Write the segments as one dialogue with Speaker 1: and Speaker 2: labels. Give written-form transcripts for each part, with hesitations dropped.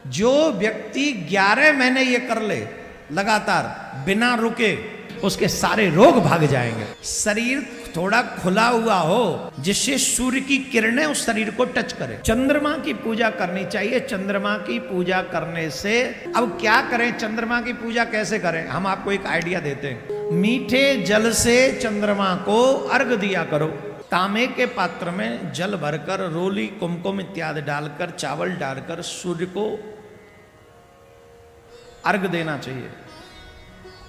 Speaker 1: जो व्यक्ति 11 महीने ये कर ले लगातार बिना रुके, उसके सारे रोग भाग जाएंगे। शरीर थोड़ा खुला हुआ हो जिससे सूर्य की किरणें उस शरीर को टच करें। चंद्रमा की पूजा करनी चाहिए। चंद्रमा की पूजा करने से अब क्या करें, चंद्रमा की पूजा कैसे करें, हम आपको एक आइडिया देते हैं। मीठे जल से चंद्रमा को अर्घ दिया करो। तांबे के पात्र में जल भरकर रोली, कुमकुम इत्यादि डालकर, चावल डालकर सूर्य को अर्घ देना चाहिए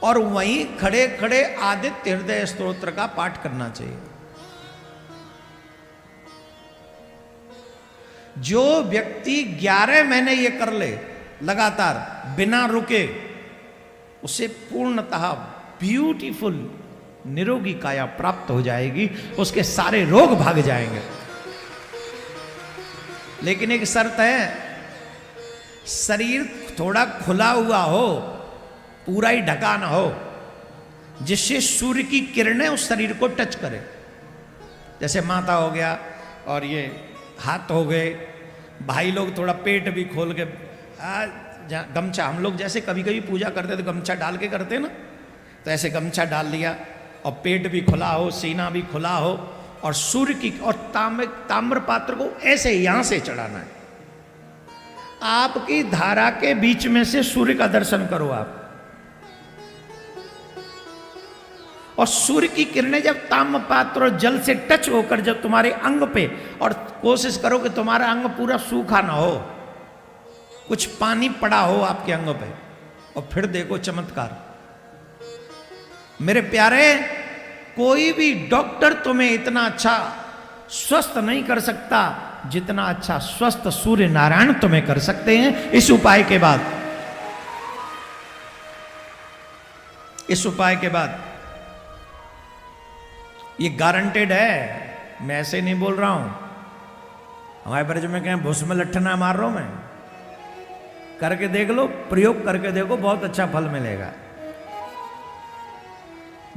Speaker 1: और वहीं खड़े खड़े आदित्य हृदय स्तोत्र का पाठ करना चाहिए। जो व्यक्ति 11 महीने ये कर ले लगातार बिना रुके, उसे पूर्णतः ब्यूटीफुल निरोगी काया प्राप्त हो जाएगी, उसके सारे रोग भाग जाएंगे। लेकिन एक शर्त है, शरीर थोड़ा खुला हुआ हो, पूरा ही ढका ना हो, जिससे सूर्य की किरणें उस शरीर को टच करें। जैसे माथा हो गया और ये हाथ हो गए, भाई लोग थोड़ा पेट भी खोल के गमछा, हम लोग जैसे कभी कभी पूजा करते तो गमछा डाल के करते ना, तो ऐसे गमछा डाल लिया और पेट भी खुला हो, सीना भी खुला हो और सूर्य की और ताम्र पात्र को ऐसे यहां से चढ़ाना है। आपकी धारा के बीच में से सूर्य का दर्शन करो आप, और सूर्य की किरणें जब ताम्र पात्र और जल से टच होकर जब तुम्हारे अंग पे, और कोशिश करो कि तुम्हारा अंग पूरा सूखा ना हो, कुछ पानी पड़ा हो आपके अंग पे, और फिर देखो चमत्कार। मेरे प्यारे, कोई भी डॉक्टर तुम्हें इतना अच्छा स्वस्थ नहीं कर सकता जितना अच्छा स्वस्थ सूर्य नारायण तुम्हें कर सकते हैं। इस उपाय के बाद, इस उपाय के बाद ये गारंटेड है, मैं ऐसे नहीं बोल रहा हूं। हमारे ब्रज में कहें भूस में लट्ठना मार रहा हूं मैं, करके देख लो, प्रयोग करके देखो, बहुत अच्छा फल मिलेगा।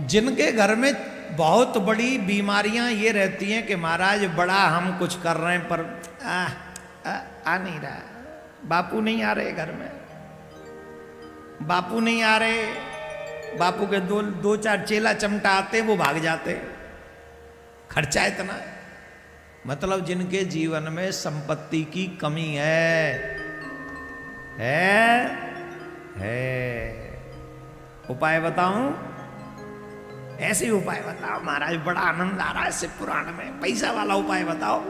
Speaker 1: जिनके घर में बहुत बड़ी बीमारियां ये रहती हैं कि महाराज बड़ा हम कुछ कर रहे हैं पर आ नहीं रहा, बापू नहीं आ रहे घर में, बापू नहीं आ रहे, बापू के दो चार चेला चमटा आते, वो भाग जाते, खर्चा इतना। मतलब जिनके जीवन में संपत्ति की कमी है। उपाय बताऊं? ऐसे उपाय बताओ महाराज, बड़ा आनंद आ रहा है इससे पुराण में, पैसा वाला उपाय बताओ।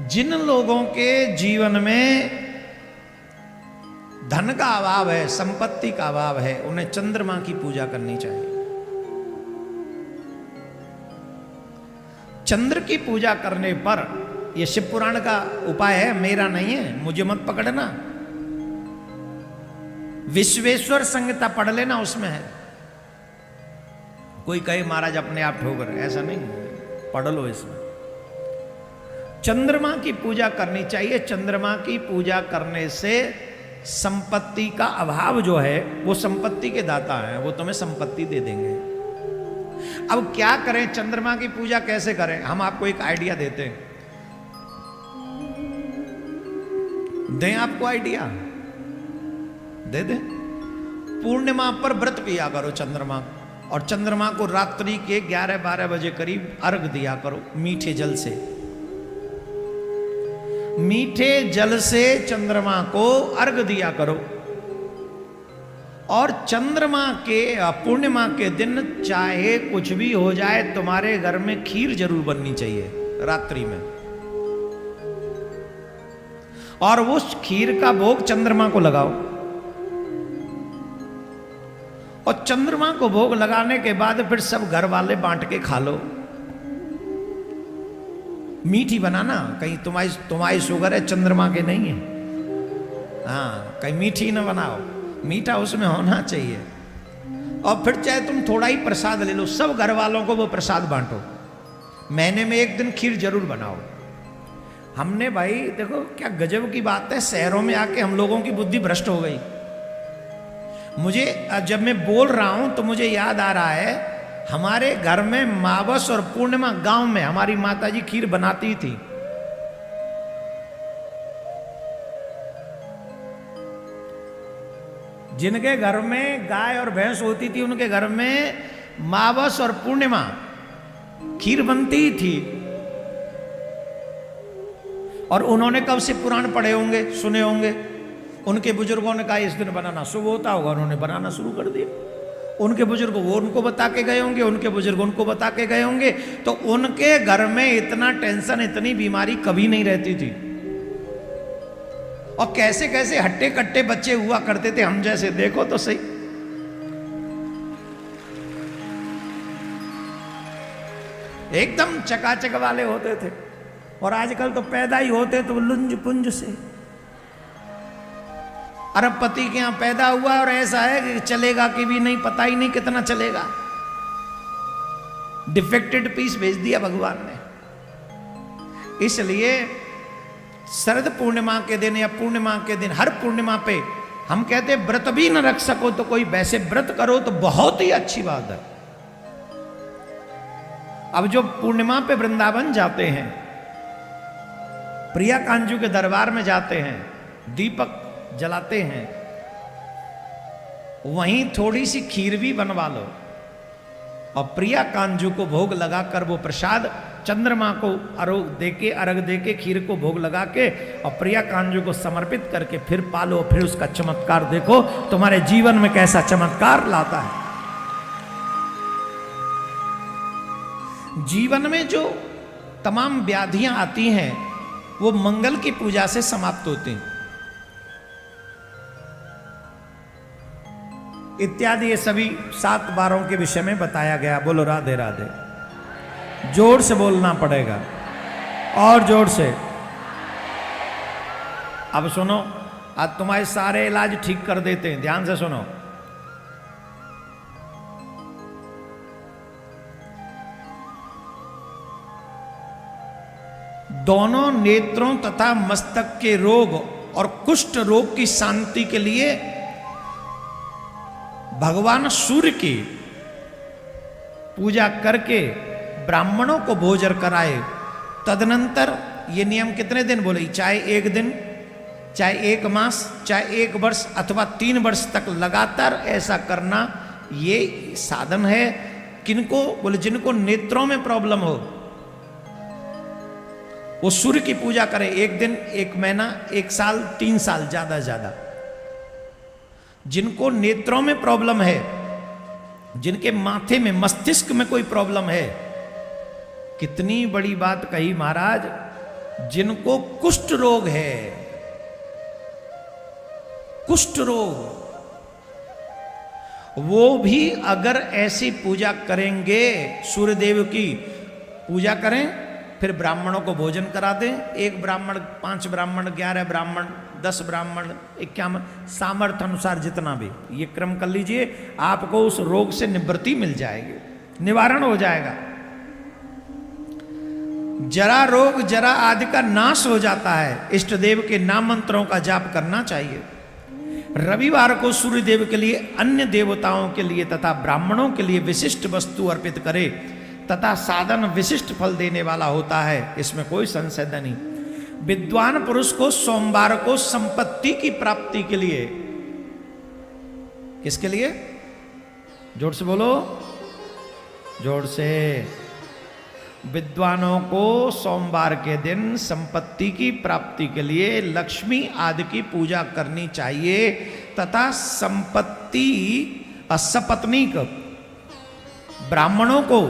Speaker 1: जिन लोगों के जीवन में धन का अभाव है, संपत्ति का अभाव है, उन्हें चंद्रमा की पूजा करनी चाहिए। चंद्र की पूजा करने पर, यह शिव पुराण का उपाय है, मेरा नहीं है, मुझे मत पकड़ना। विश्वेश्वर संहिता पढ़ लेना, उसमें है। कोई कहे महाराज अपने आप ठोकर, ऐसा नहीं, पढ़ लो इसमें। चंद्रमा की पूजा करनी चाहिए। चंद्रमा की पूजा करने से संपत्ति का अभाव जो है, वो संपत्ति के दाता हैं, वो तुम्हें संपत्ति दे देंगे। अब क्या करें, चंद्रमा की पूजा कैसे करें, हम आपको एक आइडिया देते हैं। दें आपको आइडिया, दे दे। पूर्णिमा पर व्रत किया करो चंद्रमा, और चंद्रमा को रात्रि के 11-12 बजे करीब अर्घ दिया करो मीठे जल से। मीठे जल से चंद्रमा को अर्घ दिया करो। और चंद्रमा के पूर्णिमा के दिन चाहे कुछ भी हो जाए, तुम्हारे घर में खीर जरूर बननी चाहिए रात्रि में, और उस खीर का भोग चंद्रमा को लगाओ। और चंद्रमा को भोग लगाने के बाद फिर सब घर वाले बांट के खा लो। मीठी बनाना, कहीं तुम्हारी शुगर है, चंद्रमा के नहीं है, हाँ, कहीं मीठी ना बनाओ, मीठा उसमें होना चाहिए। और फिर चाहे तुम थोड़ा ही प्रसाद ले लो, सब घर वालों को वो प्रसाद बांटो। महीने में एक दिन खीर जरूर बनाओ। हमने भाई देखो क्या गजब की बात है, शहरों में आके हम लोगों की बुद्धि भ्रष्ट हो गई। मुझे जब मैं बोल रहा हूं तो मुझे याद आ रहा है, हमारे घर में मावस और पूर्णिमा गांव में हमारी माताजी खीर बनाती थी। जिनके घर में गाय और भैंस होती थी उनके घर में मावस और पूर्णिमा खीर बनती ही थी। और उन्होंने कब से पुराण पढ़े होंगे, सुने होंगे। उनके बुजुर्गों ने कहा इस दिन बनाना शुभ होता होगा, उन्होंने बनाना शुरू कर दिया। उनके बुजुर्ग वो उनको बता के गए होंगे, उनके बुजुर्ग उनको बता के गए होंगे। तो उनके घर में इतना टेंशन, इतनी बीमारी कभी नहीं रहती थी। और कैसे कैसे हट्टे कट्टे बच्चे हुआ करते थे हम जैसे, देखो तो सही। एकदम चकाचक वाले होते थे। और आजकल तो पैदा ही होते तो लुंज पुंज से। अरबपति के यहां पैदा हुआ और ऐसा है कि चलेगा कि भी नहीं, पता ही नहीं कितना चलेगा। डिफेक्टेड पीस भेज दिया भगवान ने। इसलिए शरद पूर्णिमा के दिन या पूर्णिमा के दिन, हर पूर्णिमा पे हम कहते हैं व्रत भी न रख सको तो कोई वैसे व्रत करो तो बहुत ही अच्छी बात है। अब जो पूर्णिमा पे वृंदावन जाते हैं, प्रिया कांजू के दरबार में जाते हैं, दीपक जलाते हैं, वहीं थोड़ी सी खीर भी बनवा लो और प्रिया कांजू को भोग लगाकर वो प्रसाद चंद्रमा को अर्घ देके खीर को भोग लगा के और प्रिया कांजू को समर्पित करके फिर पालो। फिर उसका चमत्कार देखो तुम्हारे जीवन में कैसा चमत्कार लाता है। जीवन में जो तमाम व्याधियां आती हैं वो मंगल की पूजा से समाप्त होती हैं। इत्यादि ये सभी 7 बारों के विषय में बताया गया। बोलो राधे राधे। जोर से बोलना पड़ेगा और जोर से। अब सुनो, आज तुम्हारे सारे इलाज ठीक कर देते हैं, ध्यान से सुनो। दोनों नेत्रों तथा मस्तक के रोग और कुष्ठ रोग की शांति के लिए भगवान सूर्य की पूजा करके ब्राह्मणों को भोजन कराए। तदनंतर ये नियम कितने दिन बोले? चाहे 1 दिन, चाहे 1 मास, चाहे 1 वर्ष अथवा 3 वर्ष तक लगातार ऐसा करना ये साधन है। किनको बोले? जिनको नेत्रों में प्रॉब्लम हो वो सूर्य की पूजा करें। 1 दिन, 1 महीना, 1 साल, 3 साल, ज्यादा ज्यादा। जिनको नेत्रों में प्रॉब्लम है, जिनके माथे में, मस्तिष्क में कोई प्रॉब्लम है, कितनी बड़ी बात कही महाराज, जिनको कुष्ठ रोग है, कुष्ठ रोग, वो भी अगर ऐसी पूजा करेंगे, सूर्यदेव की पूजा करें, फिर ब्राह्मणों को भोजन करा दें। 1 ब्राह्मण, 5 ब्राह्मण, 11 ब्राह्मण, 10 ब्राह्मण, 51, सामर्थ्य अनुसार जितना भी, ये क्रम कर लीजिए। आपको उस रोग से निवृत्ति मिल जाएगी, निवारण हो जाएगा। जरा रोग, जरा आदि का नाश हो जाता है। इष्ट देव के नाम मंत्रों का जाप करना चाहिए। रविवार को सूर्य देव के लिए, अन्य देवताओं के लिए तथा ब्राह्मणों के लिए विशिष्ट वस्तु अर्पित करे तथा साधन विशिष्ट फल देने वाला होता है, इसमें कोई संशय नहीं। विद्वान पुरुष को सोमवार को संपत्ति की प्राप्ति के लिए, किसके लिए? जोर से बोलो, जोर से। विद्वानों को सोमवार के दिन संपत्ति की प्राप्ति के लिए लक्ष्मी आदि की पूजा करनी चाहिए तथा संपत्ति असपत्नीक ब्राह्मणों को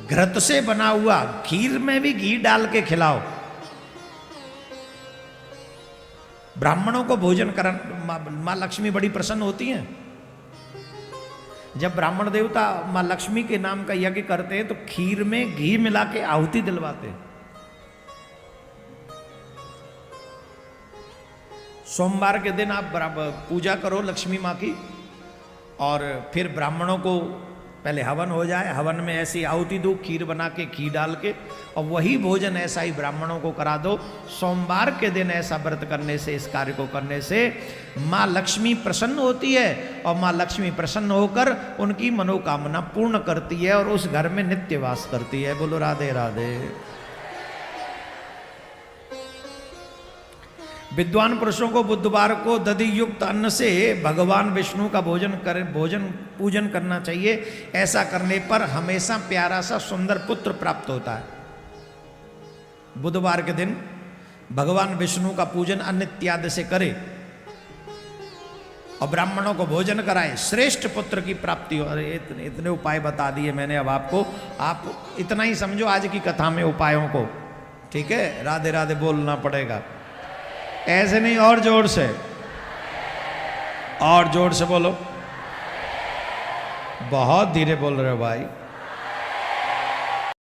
Speaker 1: घृत से बना हुआ, खीर में भी घी डाल के खिलाओ। ब्राह्मणों को भोजन करा। मां लक्ष्मी बड़ी प्रसन्न होती हैं। जब ब्राह्मण देवता मां लक्ष्मी के नाम का यज्ञ करते हैं तो खीर में घी मिला के आहुति दिलवाते हैं। सोमवार के दिन आप पूजा करो लक्ष्मी मां की, और फिर ब्राह्मणों को पहले हवन हो जाए, हवन में ऐसी आहुति दो, खीर बना के, घी डाल के, और वही भोजन ऐसा ही ब्राह्मणों को करा दो। सोमवार के दिन ऐसा व्रत करने से, इस कार्य को करने से माँ लक्ष्मी प्रसन्न होती है, और माँ लक्ष्मी प्रसन्न होकर उनकी मनोकामना पूर्ण करती है और उस घर में नित्य वास करती है। बोलो राधे राधे। विद्वान पुरुषों को बुधवार को दधि युक्त अन्न से भगवान विष्णु का पूजन करना चाहिए। ऐसा करने पर हमेशा प्यारा सा सुंदर पुत्र प्राप्त होता है। बुधवार के दिन भगवान विष्णु का पूजन अन्न इत्यादि से करे और ब्राह्मणों को भोजन कराए, श्रेष्ठ पुत्र की प्राप्ति हो। अरे इतने उपाय बता दिए मैंने अब आपको, आप इतना ही समझो आज की कथा में उपायों को, ठीक है। राधे राधे बोलना पड़ेगा, ऐसे नहीं, और जोर से, और जोर से बोलो। बहुत धीरे बोल रहे हो भाई।